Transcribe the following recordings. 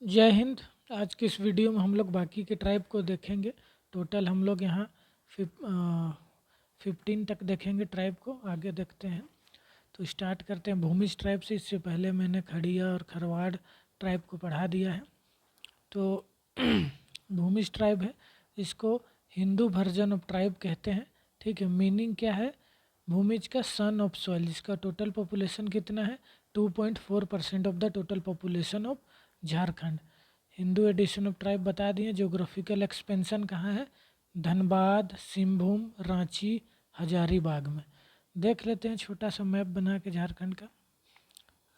जय हिंद। आज की इस वीडियो में हम लोग बाकी के ट्राइब को देखेंगे। टोटल हम लोग यहाँ 15 तक देखेंगे ट्राइब को। आगे देखते हैं। तो स्टार्ट करते हैं भूमिज ट्राइब से। इससे पहले मैंने खड़िया और खरवाड़ ट्राइब को पढ़ा दिया है। तो भूमिज ट्राइब है, इसको हिंदू वर्जन ऑफ ट्राइब कहते हैं। ठीक है, मीनिंग क्या है? भूमिज का सन ऑफ सॉइल। इसका टोटल पॉपुलेशन कितना है? 2.4% of the total population of Jharkhand. Hindu addition of tribe बता दिए। जोग्राफिकल एक्सपेंशन कहाँ है? धनबाद, सिंहभूम, रांची, हजारीबाग में। देख लेते हैं छोटा सा मैप बना के झारखंड का।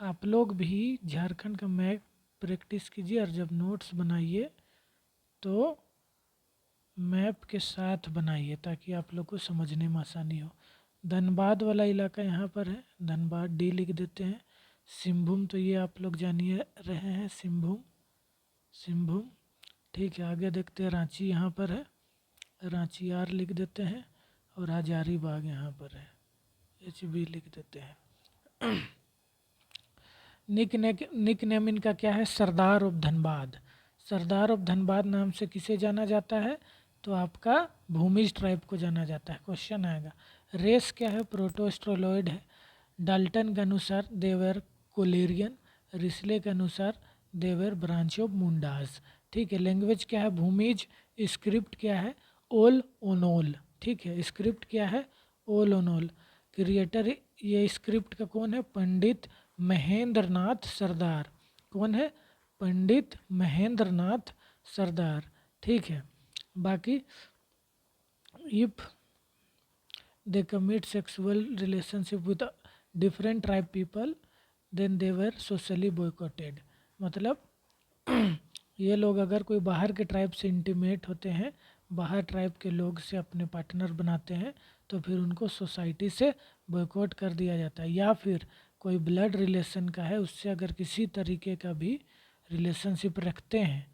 आप लोग भी झारखंड का मैप प्रैक्टिस कीजिए और जब नोट्स बनाइए तो मैप के साथ बनाइए ताकि आप लोग को समझने में आसानी हो। धनबाद वाला इलाका यहाँ पर है, धनबाद डी लिख देते हैं। सिंहभूम तो ये आप लोग जानिए रहे हैं, सिंहभूम। ठीक है, आगे देखते हैं। रांची यहाँ पर है, रांची आर लिख देते हैं। और हजारीबाग यहाँ पर है, एच बी लिख देते हैं। निक नेम इनका क्या है? सरदार ऑफ धनबाद। सरदार ऑफ धनबाद नाम से किसे जाना जाता है? तो आपका भूमिज ट्राइब को जाना जाता है। क्वेश्चन आएगा। रेस क्या है? प्रोटोस्ट्रोलॉइड है। डाल्टन के अनुसार देवर कोलेरियन, रिस्ले के अनुसार देवर ब्रांच ऑफ मुंडास। ठीक है, लैंग्वेज क्या है? भूमिज। स्क्रिप्ट क्या है? ओल ओनोल। ठीक है, स्क्रिप्ट क्या है? ओल ओनोल। क्रिएटर ये स्क्रिप्ट का कौन है? पंडित महेंद्र नाथ सरदार। कौन है? पंडित महेंद्र नाथ सरदार। ठीक है, बाकी if they commit sexual relationship with different tribe people then they were socially boycotted। मतलब ये लोग अगर कोई बाहर के ट्राइब से इंटीमेट होते हैं, बाहर ट्राइब के लोग से अपने पार्टनर बनाते हैं, तो फिर उनको सोसाइटी से बॉयकॉट कर दिया जाता है। या फिर कोई ब्लड रिलेशन का है, उससे अगर किसी तरीके का भी रिलेशनशिप रखते हैं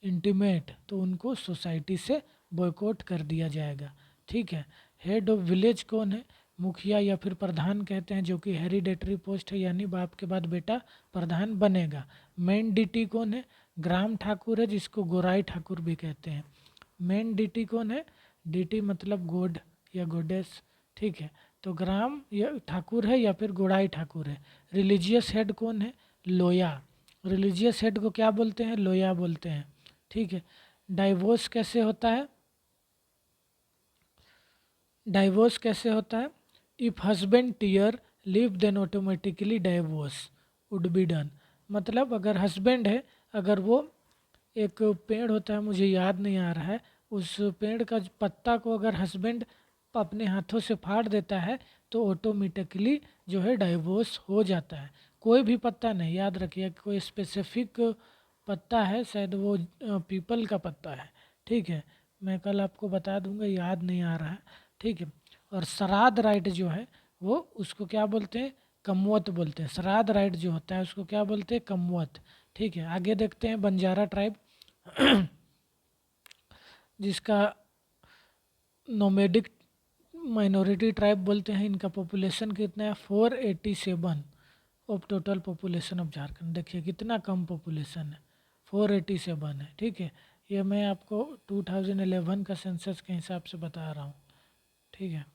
इंटीमेट, तो उनको सोसाइटी से बॉयकॉट कर दिया जाएगा। ठीक है, हेड ऑफ विलेज कौन है? मुखिया या फिर प्रधान कहते हैं, जो कि हेरिडेटरी पोस्ट है, यानी बाप के बाद बेटा प्रधान बनेगा। मेन डीटी कौन है? ग्राम ठाकुर है, जिसको गोराई ठाकुर भी कहते हैं। मेन डीटी कौन है? डीटी मतलब गॉड या गॉडेस। ठीक है, तो ग्राम या ठाकुर है या फिर गोराई ठाकुर है। रिलीजियस हेड कौन है? लोया। रिलीजियस हेड को क्या बोलते हैं? लोया बोलते हैं। ठीक है, डाइवोर्स कैसे होता है? डाइवोर्स कैसे होता है? If husband tear leave then automatically divorce would be done. मतलब अगर हस्बैंड है, अगर वो एक पेड़ होता है, मुझे याद नहीं आ रहा है, उस पेड़ का पत्ता को अगर हस्बैंड अपने हाथों से फाड़ देता है तो ऑटोमेटिकली जो है डाइवोर्स हो जाता है। कोई भी पत्ता नहीं, याद रखिए, कोई स्पेसिफिक पत्ता है, शायद वो पीपल का पत्ता है। ठीक है, मैं कल आपको बता दूंगा, याद नहीं आ रहा है। ठीक है, और श्राद्ध राइट जो है वो उसको क्या बोलते हैं? कमवत बोलते हैं। श्राद्ध राइट जो होता है उसको क्या बोलते हैं? कमवत। ठीक है, आगे देखते हैं। बंजारा ट्राइब जिसका नोमेडिक माइनॉरिटी ट्राइब बोलते हैं। इनका पॉपुलेशन कितना है? 487 of total population of Jharkhand. देखिए कितना कम पॉपुलेशन है, 487 है। ठीक है, ये मैं आपको 2011 का सेंसस के हिसाब से बता रहा हूँ। ठीक है,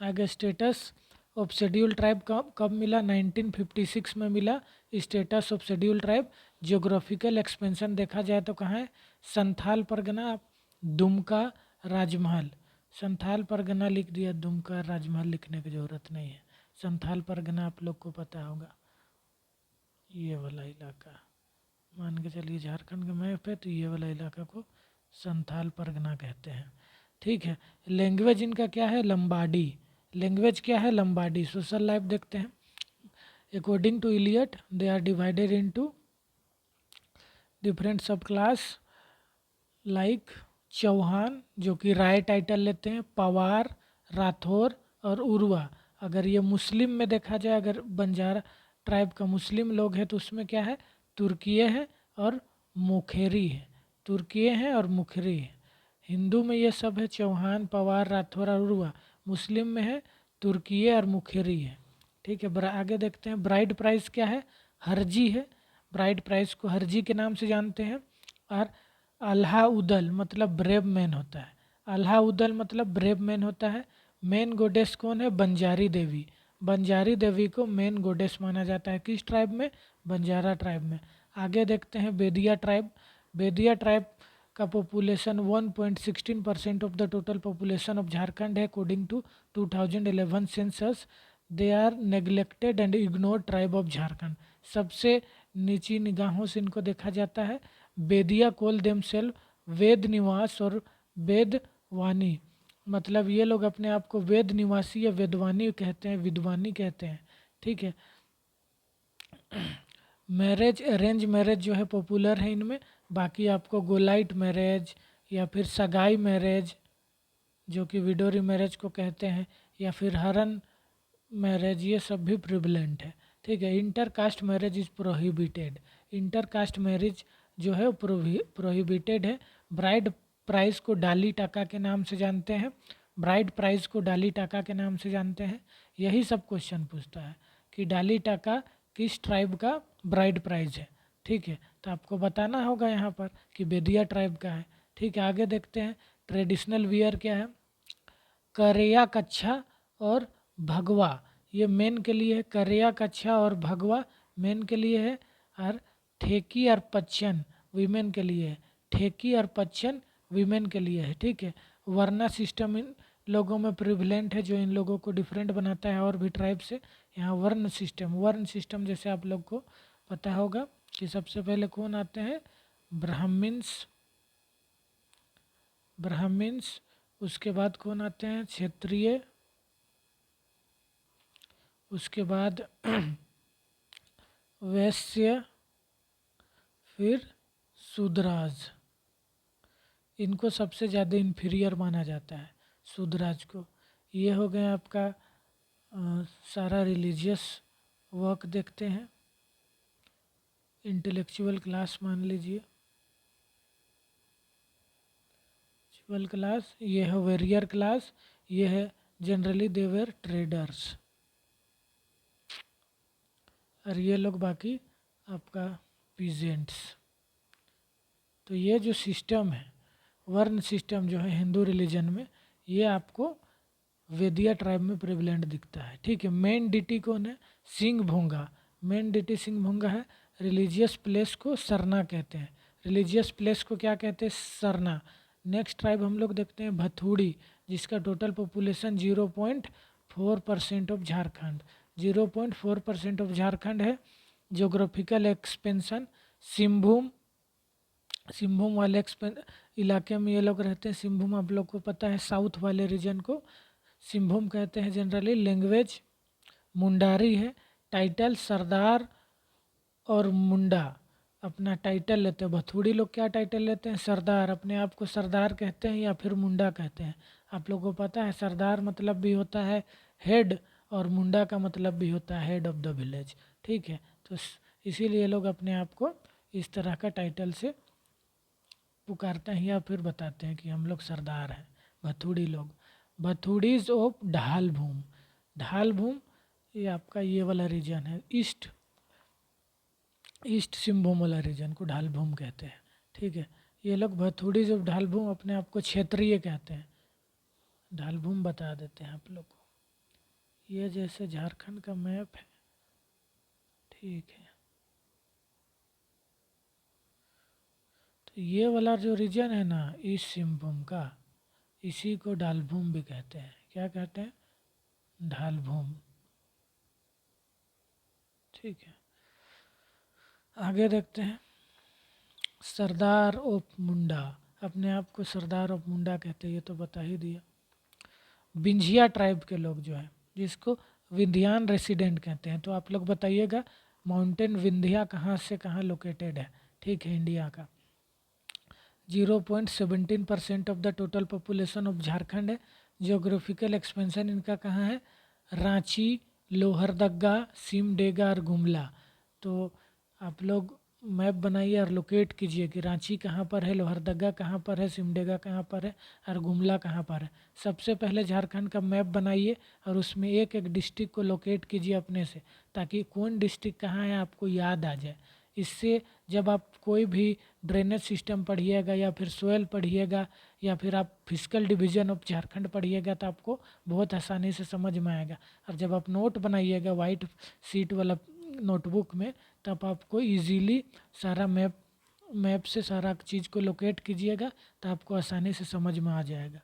आगे स्टेटस ऑफ शेड्यूल ट्राइब कब कब मिला? 1956 में मिला status of schedule tribe. Geographical expansion देखा जाए तो कहाँ है? संथाल परगना, दुमका, राजमहल। संथाल परगना लिख दिया, दुमका राजमहल लिखने की ज़रूरत नहीं है। संथाल परगना आप लोग को पता होगा, ये वाला इलाका। मान के चलिए झारखंड का मैप है तो ये वाला इलाका को संथाल परगना कहते हैं। ठीक है, लैंग्वेज इनका क्या है? लंबाडी। लैंग्वेज क्या है? लंबाडी। सोशल लाइफ देखते हैं। According to Elliott they are divided into different sub class like Chauhan, जो कि राय टाइटल लेते हैं, पवार, राठौर और उर्वा। अगर ये मुस्लिम में देखा जाए, अगर बंजारा ट्राइब का मुस्लिम लोग हैं तो उसमें क्या है? तुर्किये है और मुखेरी है। तुर्किये हैं और मुखरी है। हिंदू में ये सब है, चौहान, पवार, राठौर और उर्वा। मुस्लिम में है तुर्किये और मुखेरी है। ठीक है, आगे देखते हैं। ब्राइड प्राइस क्या है? हरजी है। ब्राइड प्राइस को हरजी के नाम से जानते हैं। और अल्हा उदल मतलब ब्रेव मैन होता है। अल्हा उदल मतलब ब्रेव मैन होता है। मेन गोडेस कौन है? बंजारी देवी। बंजारी देवी को मेन गोडेस माना जाता है। किस ट्राइब में? बंजारा ट्राइब में। आगे देखते हैं बेदिया ट्राइब। बेदिया ट्राइब का population 1.16% of the total population of Jharkhand है according to 2011 census. They are neglected and ignored tribe of Jharkhand. सबसे नीची निगाहों से इनको देखा जाता है। बेदिया कोल देमसेल्फ वेद निवास और वेदवानी, मतलब ये लोग अपने आप को वेद निवासी या वेदवानी कहते हैं, विद्वानी कहते हैं। ठीक है। मैरिज, अरेंज मैरिज जो है पॉपुलर है इनमें। बाकी आपको गोलाइट मैरिज या फिर सगाई मैरिज जो कि विडोरी मैरिज को कहते हैं, या फिर हरन मैरिज, ये सब भी प्रिवलेंट है। ठीक है। Inter caste marriage is prohibited. Inter caste marriage जो है प्रोहिबिटेड है। ब्राइड प्राइस को डाली टाका के नाम से जानते हैं। ब्राइड प्राइस को डाली टाका के नाम से जानते हैं। यही सब क्वेश्चन पूछता है कि डाली टाका किस ट्राइब का ब्राइड प्राइस है। ठीक है। तो आपको बताना होगा यहाँ पर कि बेदिया ट्राइब का है। ठीक है। आगे देखते हैं ट्रेडिशनल वियर क्या है। करेया कच्छा और भगवा ये मेन के लिए है। करेया कच्छा और भगवा मेन के लिए है। और ठेकी और पच्चन वीमेन के लिए है। ठेकी और पच्चन वीमेन के लिए है। ठीक है। वर्ना सिस्टम इन लोगों में प्रिविलेंट है जो इन लोगों को डिफरेंट बनाता है और भी ट्राइब से। यहाँ वर्ण सिस्टम जैसे आप लोग को पता होगा कि सबसे पहले कौन आते हैं? ब्राह्मिन्स, उसके बाद कौन आते हैं? क्षत्रिय, उसके बाद वैश्य, फिर शूद्राज। इनको सबसे ज़्यादा इन्फीरियर माना जाता है, शूद्राज को। ये हो गए आपका सारा रिलीजियस वर्क। देखते हैं इंटेलेक्चुअल क्लास मान लीजिए। इंटेलेक्चुअल क्लास ये है वेरियर क्लास, ये है जनरली देवर ट्रेडर्स। और ये लोग बाकी आपका पीजेंट्स। तो ये जो सिस्टम है वर्ण सिस्टम जो है हिंदू रिलीजन में, ये आपको वेदिया ट्राइब में प्रेवलेंट दिखता है। ठीक है। मेन डिटी कौन है? सिंह भोंगा। मेन डिटी सिंह भोंगा है। रिलीजियस प्लेस को सरना कहते हैं। रिलीजियस प्लेस को क्या कहते हैं? सरना। नेक्स्ट ट्राइब हम लोग देखते हैं भथूड़ी, जिसका total population 0.4% of Jharkhand. 0.4% of Jharkhand है। जोग्राफिकल एक्सपेंशन सिंहभूम, सिंहभूम वाले इलाके में ये लोग रहते हैं। सिंहभूम आप लोग को पता है साउथ वाले रीजन को सिंहभूम कहते हैं जनरली। लैंग्वेज मुंडारी है। टाइटल सरदार और मुंडा अपना टाइटल लेते हैं। भथूड़ी लोग क्या टाइटल लेते हैं? सरदार। अपने आप को सरदार कहते हैं या फिर मुंडा कहते हैं। आप लोगों को पता है सरदार मतलब भी होता है हेड और मुंडा का मतलब भी होता है हेड ऑफ द विलेज। ठीक है। तो इसीलिए लोग अपने आप को इस तरह का टाइटल से पुकारते हैं या फिर बताते हैं कि हम लोग सरदार हैं। भथूड़ी लोग, भथूड़ीज ऑफ ढालभूम। ढालभूम ये आपका ये वाला रीजन है, ईस्ट सिंहभूम वाला रीजन को ढालभूम कहते हैं। ठीक है। ये लोग भथूड़ीज ऑफ ढालभूम अपने आप को क्षेत्रीय कहते हैं। ढालभूम बता देते हैं आप लोग को। ये जैसे झारखंड का मैप है। ठीक है। तो ये वाला जो रीजन है ना ईस्ट सिंहभूम का, इसी को ढालभूम भी कहते हैं। क्या कहते हैं? ढालभूम। ठीक है। आगे देखते हैं सरदार ऑफ मुंडा। अपने आप को सरदार ऑफ मुंडा कहते हैं, ये तो बता ही दिया। विंझिया ट्राइब के लोग जो है जिसको विंध्यान रेसिडेंट कहते हैं। तो आप लोग बताइएगा माउंटेन विंध्या कहाँ से कहाँ लोकेटेड है। ठीक है। इंडिया का 0.17% of the total population of Jharkhand है। जियोग्राफिकल एक्सपेंशन इनका कहाँ है? रांची, लोहरदगा, सिमडेगा और गुमला। तो आप लोग मैप बनाइए और लोकेट कीजिए कि रांची कहाँ पर है, लोहरदगा कहाँ पर है, सिमडेगा कहाँ पर है और गुमला कहाँ पर है। सबसे पहले झारखंड का मैप बनाइए और उसमें एक एक डिस्ट्रिक्ट को लोकेट कीजिए अपने से, ताकि कौन डिस्ट्रिक्ट कहाँ है आपको याद आ जाए। इससे जब आप कोई भी ड्रेनेज सिस्टम पढ़िएगा या फिर सोयल पढ़िएगा या फिर आप फिजिकल डिवीजन ऑफ झारखंड पढ़िएगा तो आपको बहुत आसानी से समझ में आएगा। और जब आप नोट बनाइएगा वाइट शीट वाला नोटबुक में, तब आपको इजीली सारा मैप से सारा चीज़ को लोकेट कीजिएगा तो आपको आसानी से समझ में आ जाएगा।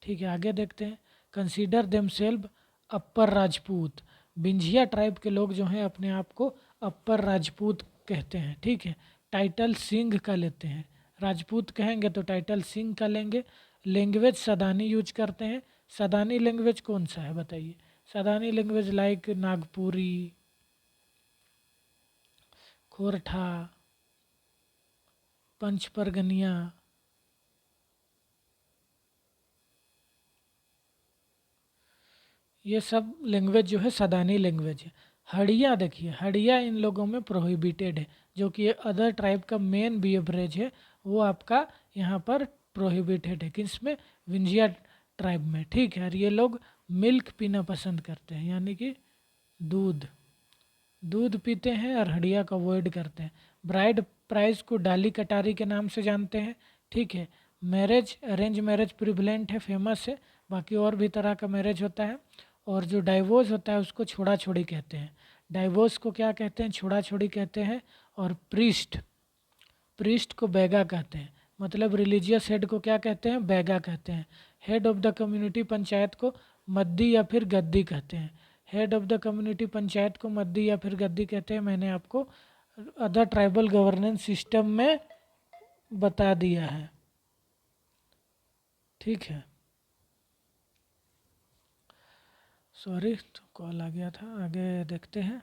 ठीक है, आगे देखते हैं। कंसीडर देमसेल्व अपर राजपूत। बिंझिया ट्राइब के लोग जो हैं अपने आप को अपर राजपूत कहते हैं। ठीक है, टाइटल सिंह का लेते हैं। राजपूत कहेंगे तो टाइटल सिंह का लेंगे। लैंग्वेज सदानी यूज करते हैं। सदानी लैंग्वेज कौन सा है बताइए? सदानी लैंग्वेज लाइक नागपुरी, खोरठा, पंच परगनिया, ये सब लैंग्वेज जो है सदानी लैंग्वेज है। हड़िया देखिए, हड़िया इन लोगों में प्रोहिबिटेड है, जो कि अदर ट्राइब का मेन बिहेवियरेज है, वो आपका यहाँ पर प्रोहिबिटेड है। किसमें? विंजिया ट्राइब में। ठीक है, और ये लोग मिल्क पीना पसंद करते हैं, यानी कि दूध दूध पीते हैं और हड़िया को अवॉइड करते हैं। ब्राइड प्राइस को डाली कटारी के नाम से जानते हैं। ठीक है, मैरिज अरेंज मैरिज प्रिवलेंट है, फेमस है। बाकी और भी तरह का मैरिज होता है। और जो डाइवोर्स होता है उसको छोड़ा छोड़ी कहते हैं। डाइवोर्स को क्या कहते हैं? छोड़ा छोड़ी कहते हैं। और प्रीस्ट को बैगा कहते हैं। मतलब रिलीजियस हेड को क्या कहते हैं? बैगा कहते हैं। Head of the community panchayat को मद्दी या फिर गद्दी कहते हैं। Head of the community panchayat को मद्दी या फिर गद्दी कहते हैं। मैंने आपको अदर ट्राइबल गवर्नेंस सिस्टम में बता दिया है। ठीक है, सॉरी तो कॉल आ गया था। आगे देखते हैं।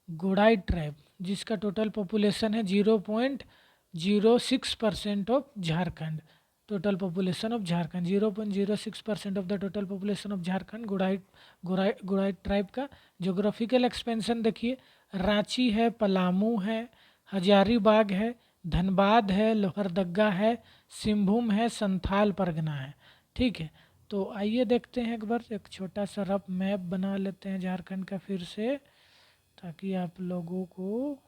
गोडाई ट्राइब, जिसका टोटल पॉपुलेशन है 0.06% of Jharkhand. Total population of Jharkhand 0.06% of the total population of Jharkhand. Godai tribe का जोग्राफिकल एक्सपेंशन देखिए। रांची है, पलामू है, हजारीबाग है, धनबाद है, लोहरदग्गा है, सिंहभूम है, संथाल परगना है। ठीक है, तो आइए देखते हैं, एक बार एक छोटा सा रफ मैप बना लेते हैं झारखंड का फिर से, ताकि आप लोगों को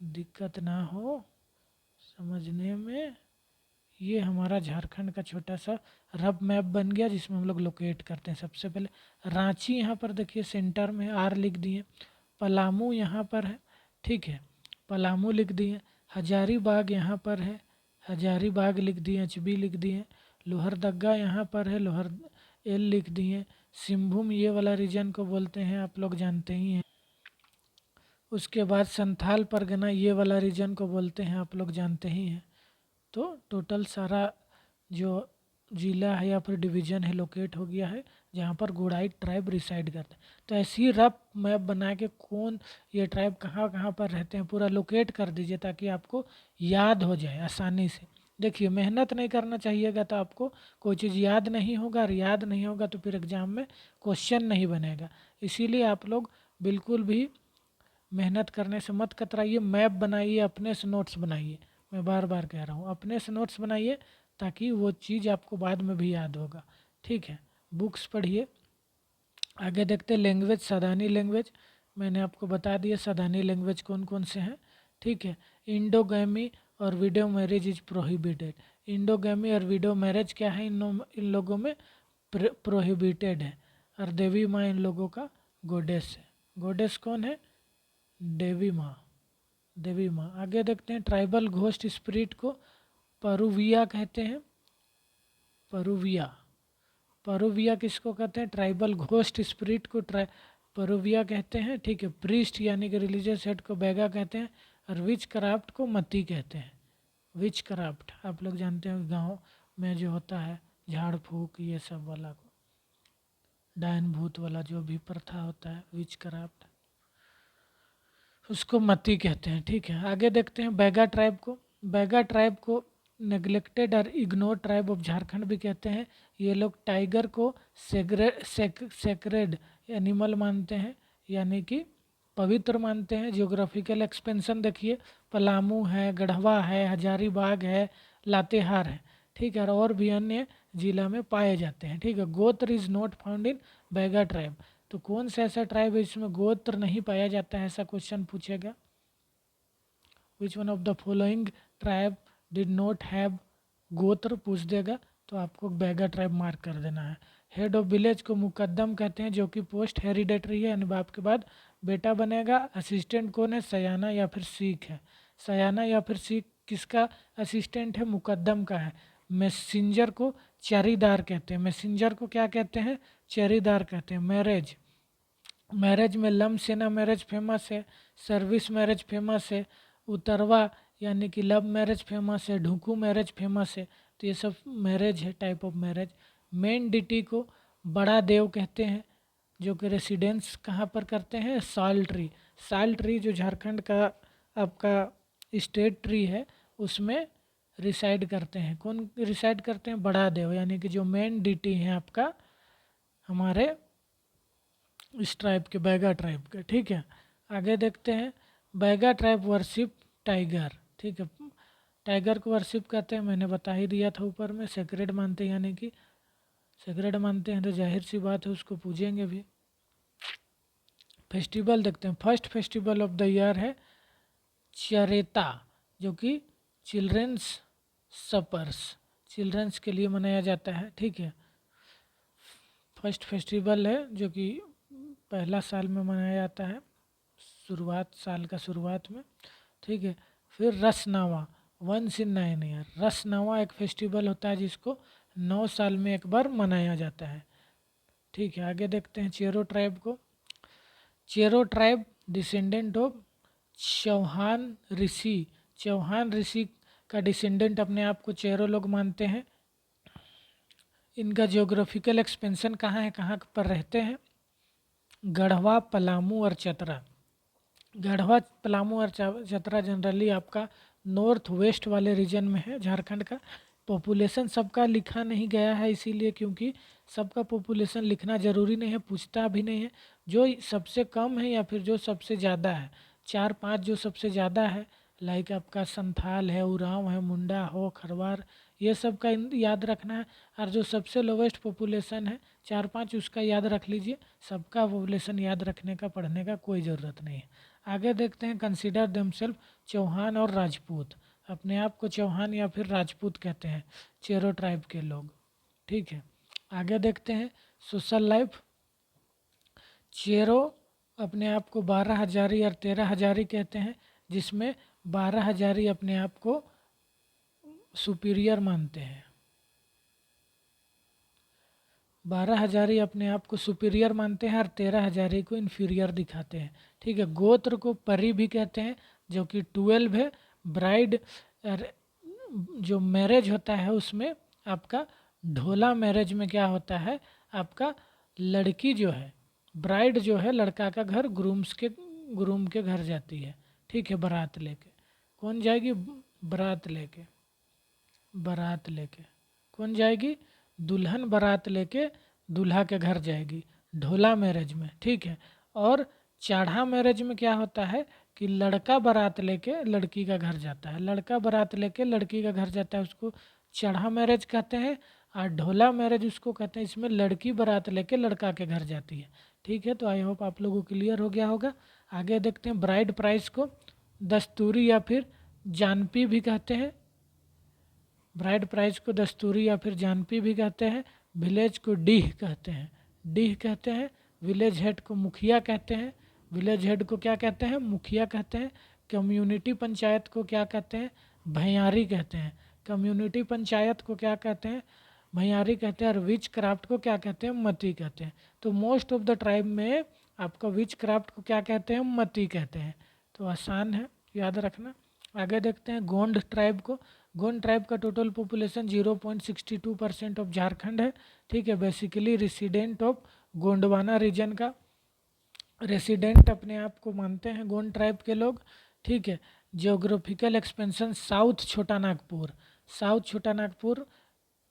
दिक्कत ना हो समझने में। ये हमारा झारखंड का छोटा सा रफ मैप बन गया, जिसमें हम लोग लोकेट करते हैं। सबसे पहले रांची यहाँ पर देखिए सेंटर में आर लिख दिए। पलामू यहाँ पर है, ठीक है, पलामू लिख दिए। हजारीबाग यहाँ पर है, हजारीबाग लिख दिए, एचबी लिख दिए। लोहरदग्गा यहाँ पर है, लोहर एल लिख दिए। सिंहभूम ये वाला रीजन को बोलते हैं, आप लोग जानते ही हैं। उसके बाद संथाल परगना ये वाला रीजन को बोलते हैं, आप लोग जानते ही हैं। तो टोटल सारा जो जिला है या फिर डिवीज़न है लोकेट हो गया है, जहाँ पर गोडाई ट्राइब रिसाइड करते हैं। तो ऐसी ही रफ मैप बना के कौन ये ट्राइब कहाँ कहाँ पर रहते हैं पूरा लोकेट कर दीजिए, ताकि आपको याद हो जाए आसानी से। देखिए, मेहनत नहीं करना चाहिएगा तो आपको कोई चीज़ याद नहीं होगा, और याद नहीं होगा तो फिर एग्ज़ाम में क्वेश्चन नहीं बनेगा। इसीलिए आप लोग बिल्कुल भी मेहनत करने से मत कतराइए। मैप बनाइए, अपने से नोट्स बनाइए। मैं बार बार कह रहा हूँ, अपने से नोट्स बनाइए, ताकि वो चीज़ आपको बाद में भी याद होगा। ठीक है, बुक्स पढ़िए। आगे देखते हैं लैंग्वेज, सदानी लैंग्वेज। मैंने आपको बता दिया सदानी लैंग्वेज कौन कौन से हैं। ठीक है, इंडोगैमी और विडो मैरिज इज प्रोहिबिटेड। इंडोगैमी और विडो मैरिज क्या है? इन लोगों में प्रोहिबिटेड है। और देवी माँ इन लोगों का गोडेस है। गोडेस कौन है? देवी माँ, देवी माँ। आगे देखते हैं, ट्राइबल घोस्ट स्पिरिट को परुविया कहते हैं। परुविया, परुविया किसको कहते हैं? ट्राइबल घोस्ट स्पिरिट को परुविया कहते हैं। ठीक है, प्रीस्ट यानी कि रिलीजियस हेड को बैगा कहते हैं। और विच क्राफ्ट को मती कहते हैं। विच क्राफ्ट आप लोग जानते हैं, गांव में जो होता है झाड़ फूक ये सब वाला को, डायन भूत वाला जो भी प्रथा होता है, विच क्राफ्ट, उसको मती कहते हैं। ठीक है, आगे देखते हैं बैगा ट्राइब को। बैगा ट्राइब को नेग्लेक्टेड और इग्नोर ट्राइब ऑफ झारखंड भी कहते हैं। ये लोग टाइगर को सेक्रेड एनिमल मानते हैं, यानी कि पवित्र मानते हैं। जियोग्राफिकल एक्सपेंशन देखिए, पलामू है, गढ़वा है, हजारीबाग है, लातेहार है। ठीक है, और भी अन्य जिला में पाए जाते हैं। ठीक है, गोत्र is not found in Baiga tribe. तो कौन सा ऐसा ट्राइब है जिसमें गोत्र नहीं पाया जाता है, ऐसा क्वेश्चन पूछेगा। Which one of the following tribe did not have, गोत्र पूछ देगा तो आपको बैगा ट्राइब मार्क कर देना है। हेड ऑफ विलेज को मुकद्दम कहते हैं, जो कि पोस्ट हेरिडेटरी है, यानी बाप के बाद बेटा बनेगा। असिस्टेंट कौन है? सयाना या फिर सिख है। सयाना या फिर सिख किसका असिस्टेंट है? मुकद्दम का है। मैसेंजर को चरीदार कहते हैं। मैसेंजर को क्या कहते हैं? चरीदार कहते हैं। मैरिज, मैरिज में लम सेना मैरिज फेमस है, सर्विस मैरिज फेमस है, उतरवा यानी कि लव मैरिज फेमस है, ढुकू मैरिज फेमस है। तो ये सब मैरिज है, type of marriage. Main deity को बड़ा देव कहते हैं, जो कि रेसिडेंस कहाँ पर करते हैं? साल ट्री। साल ट्री जो झारखंड का आपका स्टेट ट्री है, उसमें रिसाइड करते हैं। कौन रिसाइड करते हैं? बड़ा देव, यानी कि जो मेन डिटी हैं आपका हमारे इस ट्राइब के, बैगा ट्राइब के। ठीक है, आगे देखते हैं। Baiga tribe worship tiger. ठीक है, टाइगर को वर्शिप करते हैं, मैंने बता ही दिया था ऊपर में। सेक्रेड मानते हैं, यानी कि सेक्रेड मानते हैं तो जाहिर सी बात है उसको पूजेंगे भी। फेस्टिवल देखते हैं। First festival of the year है चरेता, जो कि चिल्ड्रंस सपर्स, चिल्ड्रंस के लिए मनाया जाता है। ठीक है, फर्स्ट फेस्टिवल है जो कि पहला साल में मनाया जाता है, शुरुआत, साल का शुरुआत में। ठीक है, फिर रसनावा, वंस इन 9 ईयर। रसनावा एक फेस्टिवल होता है जिसको 9 साल में एक बार मनाया जाता है। ठीक है, आगे देखते हैं चेरो ट्राइब को। Chero tribe descendant of Chauhan rishi, Chauhan rishi का डिसेंडेंट अपने आप को चेरो लोग मानते हैं। इनका जियोग्राफिकल एक्सपेंशन कहाँ है, कहाँ पर रहते हैं? गढ़वा, पलामू और चतरा। गढ़वा, पलामू और चतरा जनरली आपका नॉर्थ वेस्ट वाले रीजन में है झारखंड का। पॉपुलेशन सबका लिखा नहीं गया है इसीलिए, क्योंकि सबका पॉपुलेशन लिखना ज़रूरी नहीं है, पूछता भी नहीं है। जो सबसे कम है या फिर जो सबसे ज़्यादा है, 4-5 जो सबसे ज़्यादा है, लाइक आपका संथाल है, उरांव है, मुंडा हो, खरवार, ये सब का याद रखना है। और जो सबसे लोवेस्ट पॉपुलेशन है 4-5, उसका याद रख लीजिए। सबका पॉपुलेशन याद रखने का, पढ़ने का कोई ज़रूरत नहीं है। आगे देखते हैं। कंसीडर देमसेल्फ चौहान और राजपूत, अपने आप को चौहान या फिर राजपूत कहते हैं चेरो ट्राइब के लोग। ठीक है, आगे देखते हैं। सोशल लाइफ, चेरो अपने आप को 12 हजारी और 13 हजारी कहते हैं, जिसमें 12 हजारी अपने आप को सुपीरियर मानते हैं। 12 हजारी अपने आप को सुपीरियर मानते हैं और 13 हजारी को इन्फीरियर दिखाते हैं। ठीक है, गोत्र को परी भी कहते हैं, जो कि 12 है। ब्राइड जो मैरिज होता है उसमें आपका ढोला मैरिज में क्या होता है, आपका लड़की जो है, ब्राइड जो है, लड़का का घर ग्रूम के घर जाती है। ठीक है, बारात लेके। कौन जाएगी? बारात लेके, बारात लेके कौन जाएगी? दुल्हन बारात लेके दूल्हा के घर जाएगी, ढोला मैरिज में। ठीक है, और चाढ़ा मैरिज में क्या होता है कि लड़का बारात लेके लड़की का घर जाता है, लड़का बारात लेके लड़की का घर जाता है, उसको चाढ़ा मैरिज कहते हैं। और ढोला मैरिज उसको कहते हैं, इसमें लड़की बारात लेके लड़का के घर जाती है। ठीक है, तो आई होप आप लोगों को क्लियर हो गया होगा। आगे देखते हैं। ब्राइड प्राइस को दस्तूरी या फिर जानपी भी कहते हैं। ब्राइड प्राइज को दस्तूरी या फिर जानपी भी कहते हैं। विलेज को डीह कहते हैं, डीह कहते हैं। विलेज हेड को मुखिया कहते हैं, विलेज हेड को क्या कहते हैं? मुखिया कहते हैं। कम्युनिटी पंचायत को क्या कहते हैं? भैयारी कहते हैं। कम्युनिटी पंचायत को क्या कहते हैं? भैयारी कहते हैं। और विच क्राफ्ट को क्या कहते हैं? मती कहते हैं। तो मोस्ट ऑफ द ट्राइब में आपका विच क्राफ्ट को क्या कहते हैं? मती कहते हैं। तो आसान है, याद रखना। आगे देखते हैं गोंड ट्राइब को। गोंड ट्राइब का टोटल पॉपुलेशन 0.62% ऑफ झारखंड है। ठीक है, basically resident of Gondwana region का रेसिडेंट अपने आप को मानते हैं गोंड ट्राइब के लोग। ठीक है, जियोग्राफिकल एक्सपेंशन साउथ छोटा नागपुर, साउथ छोटा नागपुर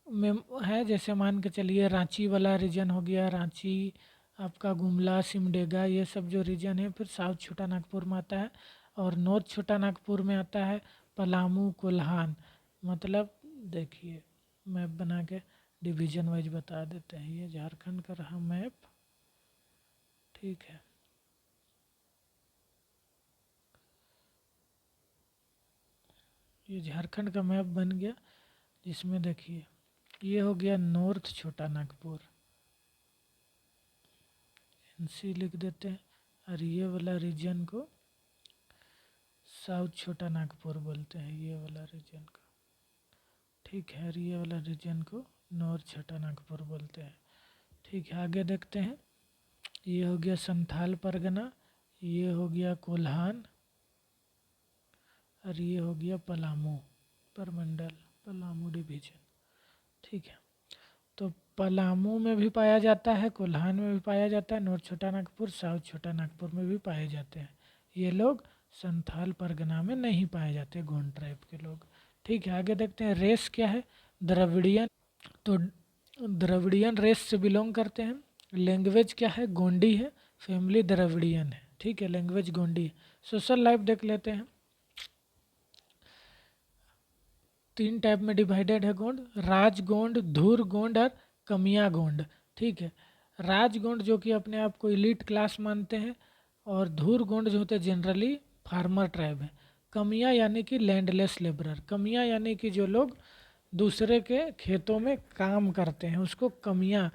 में है। जैसे मान के चलिए रांची वाला रीजन हो गया, रांची आपका गुमला, सिमडेगा, ये सब जो रीजन है, फिर साउथ छोटा नागपुर में आता है। और नॉर्थ छोटा नागपुर में आता है पलामू, कोल्हान। मतलब देखिए, मैप बना के डिवीजन वाइज बता देते हैं। ये झारखंड का रहा मैप। ठीक है, ये झारखंड का मैप बन गया, जिसमें देखिए ये हो गया नॉर्थ छोटा नागपुर, एनसी लिख देते हैं, और ये वाला रीजन को साउथ छोटा नागपुर बोलते हैं, ये वाला रीजन को, ठीक है। और ये वाला रीजन को नॉर्थ छोटा नागपुर बोलते हैं, ठीक है। आगे देखते हैं, ये हो गया संथाल परगना, ये हो गया कोल्हान, और ये हो गया पलामू परमंडल, पलामू डिवीजन, ठीक है। तो पलामू में भी पाया जाता है, कोल्हान में भी पाया जाता है, नॉर्थ छोटा नागपुर, साउथ छोटा नागपुर में भी पाए जाते हैं। ये लोग संथाल परगना में नहीं पाए जाते, गोंड ट्राइब के लोग, ठीक है। आगे देखते हैं, रेस क्या है, द्रविडियन, तो द्रविडियन रेस से बिलोंग करते हैं। लैंग्वेज क्या है, गोंडी है। फैमिली द्रविडियन है, ठीक है, लैंग्वेज गोंडी है। सोशल लाइफ देख लेते हैं, 3 टाइप में डिवाइडेड है गोंड, राज गोंड, धूर गोंड और कमिया गोंड, ठीक है। राज गोंड जो कि अपने आप को एलीट क्लास मानते हैं, और धूर गोंड जो होते हैं जनरली फार्मर ट्राइब है। कमिया यानी कि लैंडलेस लेबरर, कमिया यानी कि जो लोग दूसरे के खेतों में काम करते हैं उसको कमिया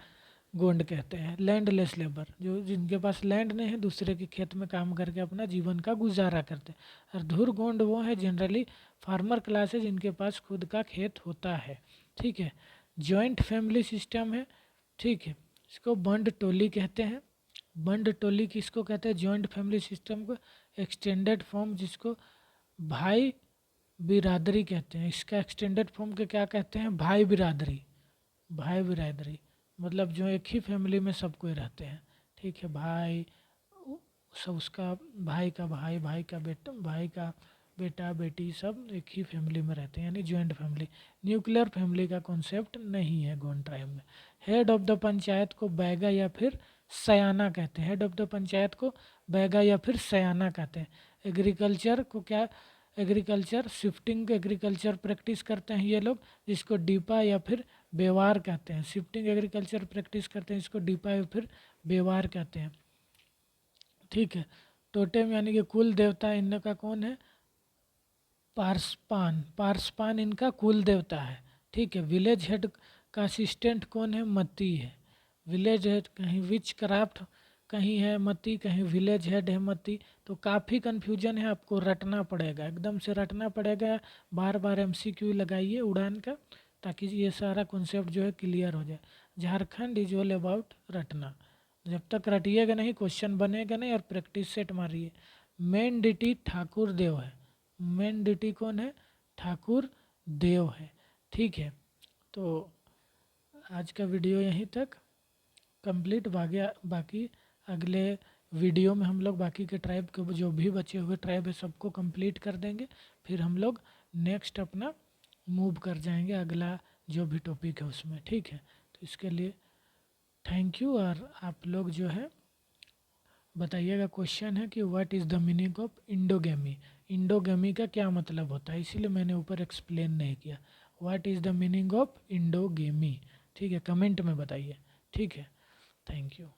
गोंड कहते हैं। लैंडलेस लेबर, जो जिनके पास लैंड नहीं है, दूसरे के खेत में काम करके अपना जीवन का गुजारा करते हैं। और धुर गोंड वो है जनरली फार्मर क्लास है जिनके पास खुद का खेत होता है, ठीक है। जॉइंट फैमिली सिस्टम है, ठीक है, इसको बंड टोली कहते हैं। बंड टोली किसको कहते हैं, जॉइंट फैमिली सिस्टम को। एक्सटेंडेड फॉर्म जिसको भाई बिरादरी कहते हैं, इसका एक्सटेंडेड फॉर्म के क्या कहते हैं, भाई बिरादरी। भाई बिरादरी मतलब जो एक ही फैमिली में सब कोई रहते हैं, ठीक है। भाई सब, उसका भाई का भाई, भाई का बेटा, भाई का बेटा बेटी, सब एक ही फैमिली में रहते हैं, यानी जॉइंट फैमिली। न्यूक्लियर फैमिली का कॉन्सेप्ट नहीं है गोंड ट्राइब में। हेड ऑफ द पंचायत को बैगा या फिर सयाना कहते हैं, हेड ऑफ द पंचायत को बैगा या फिर सयाना कहते हैं। एग्रीकल्चर को क्या, एग्रीकल्चर शिफ्टिंग एग्रीकल्चर प्रैक्टिस करते हैं ये लोग, जिसको डीपा या फिर बेवार कहते हैं। शिफ्टिंग एग्रीकल्चर प्रैक्टिस करते हैं, इसको डीपा या फिर बेवार कहते हैं, ठीक है। टोटेम यानी कि कुल देवता इनका कौन है, पार्सपान, पार्सपान इनका कुल देवता है, ठीक है। विलेज हेड का असिस्टेंट कौन है, मती है। विलेज हेड कहीं विच क्राफ्ट कहीं है मती, कहीं विलेज हेड है मती, तो काफ़ी कन्फ्यूजन है, आपको रटना पड़ेगा, एकदम से रटना पड़ेगा। बार बार एमसीक्यू लगाइए उड़ान का, ताकि ये सारा कॉन्सेप्ट जो है क्लियर हो जाए। झारखंड इज ऑल अबाउट रटना, जब तक रटिएगा नहीं क्वेश्चन बनेगा नहीं, और प्रैक्टिस सेट मारिए। मेन डिटी ठाकुर देव है, मेन डिटी कौन है, ठाकुर देव है, ठीक है। तो आज का वीडियो यहीं तक कंप्लीट, बाकी अगले वीडियो में हम लोग बाकी के ट्राइब के जो भी बचे हुए ट्राइब है सबको कंप्लीट कर देंगे, फिर हम लोग नेक्स्ट अपना मूव कर जाएंगे अगला जो भी टॉपिक है उसमें, ठीक है। तो इसके लिए थैंक यू। और आप लोग जो है बताइएगा, क्वेश्चन है कि what is the meaning of endogamy, endogamy का क्या मतलब होता है, इसीलिए मैंने ऊपर एक्सप्लेन नहीं किया। What is the meaning of endogamy, ठीक है, कमेंट में बताइए, ठीक है। Thank you.